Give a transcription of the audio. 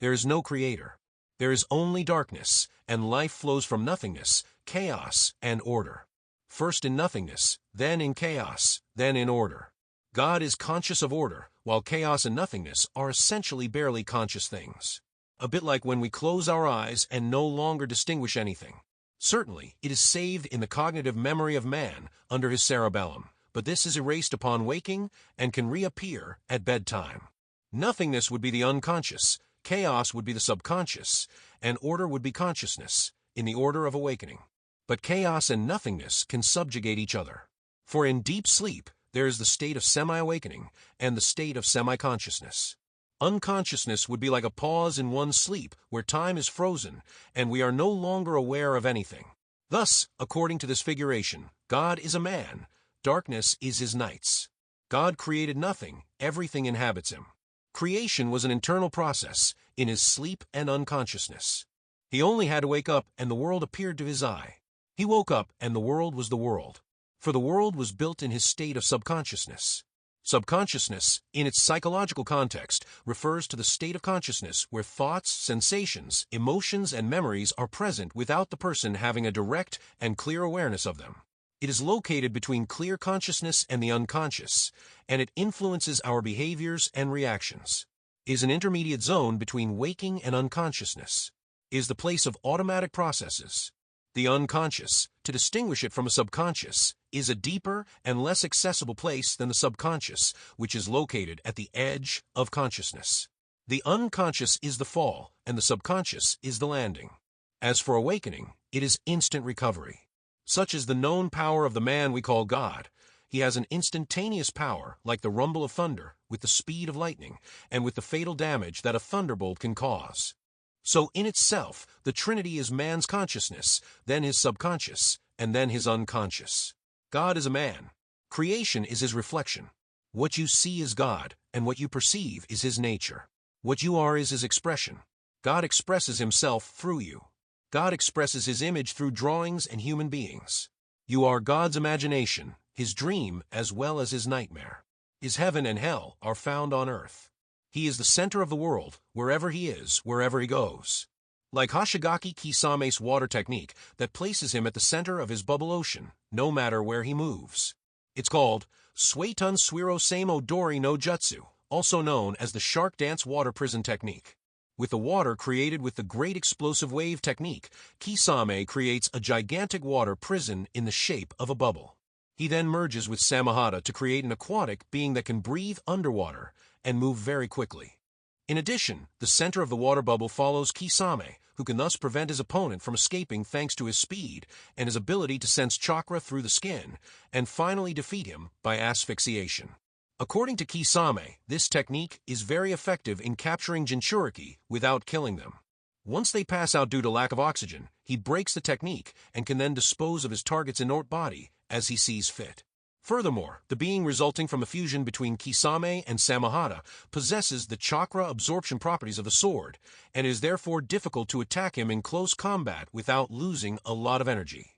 There is no creator. There is only darkness, and life flows from nothingness, chaos, and order. First in nothingness, then in chaos, then in order. God is conscious of order, while chaos and nothingness are essentially barely conscious things. A bit like when we close our eyes and no longer distinguish anything. Certainly, it is saved in the cognitive memory of man under his cerebellum, but this is erased upon waking and can reappear at bedtime. Nothingness would be the unconscious, chaos would be the subconscious, and order would be consciousness, in the order of awakening. But chaos and nothingness can subjugate each other. For in deep sleep, there is the state of semi-awakening and the state of semi-consciousness. Unconsciousness would be like a pause in one's sleep where time is frozen and we are no longer aware of anything. Thus, according to this figuration, God is a man, darkness is his nights. God created nothing, everything inhabits him. Creation was an internal process in his sleep and unconsciousness. He only had to wake up and the world appeared to his eye. He woke up and the world was the world. For the world was built in his state of subconsciousness. Subconsciousness, in its psychological context, refers to the state of consciousness where thoughts, sensations, emotions, and memories are present without the person having a direct and clear awareness of them. It is located between clear consciousness and the unconscious, and it influences our behaviors and reactions. It is an intermediate zone between waking and unconsciousness. It is the place of automatic processes. The unconscious, to distinguish it from a subconscious, is a deeper and less accessible place than the subconscious, which is located at the edge of consciousness. The unconscious is the fall, and the subconscious is the landing. As for awakening, it is instant recovery. Such is the known power of the man we call God. He has an instantaneous power, like the rumble of thunder, with the speed of lightning, and with the fatal damage that a thunderbolt can cause. So in itself, the Trinity is man's consciousness, then his subconscious, and then his unconscious. God is a man. Creation is his reflection. What you see is God, and what you perceive is his nature. What you are is his expression. God expresses himself through you. God expresses his image through drawings and human beings. You are God's imagination, his dream as well as his nightmare. His heaven and hell are found on earth. He is the center of the world, wherever he is, wherever he goes. Like Hoshigaki Kisame's water technique that places him at the center of his bubble ocean, no matter where he moves. It's called Suetun Suiro Seimo Dori no Jutsu, also known as the shark dance water prison technique. With the water created with the great explosive wave technique, Kisame creates a gigantic water prison in the shape of a bubble. He then merges with Samahata to create an aquatic being that can breathe underwater and move very quickly. In addition, the center of the water bubble follows Kisame, who can thus prevent his opponent from escaping thanks to his speed and his ability to sense chakra through the skin, and finally defeat him by asphyxiation. According to Kisame, this technique is very effective in capturing Jinchuriki without killing them. Once they pass out due to lack of oxygen, he breaks the technique and can then dispose of his target's inert body as he sees fit. Furthermore, the being resulting from a fusion between Kisame and Samahata possesses the chakra absorption properties of the sword, and it is therefore difficult to attack him in close combat without losing a lot of energy.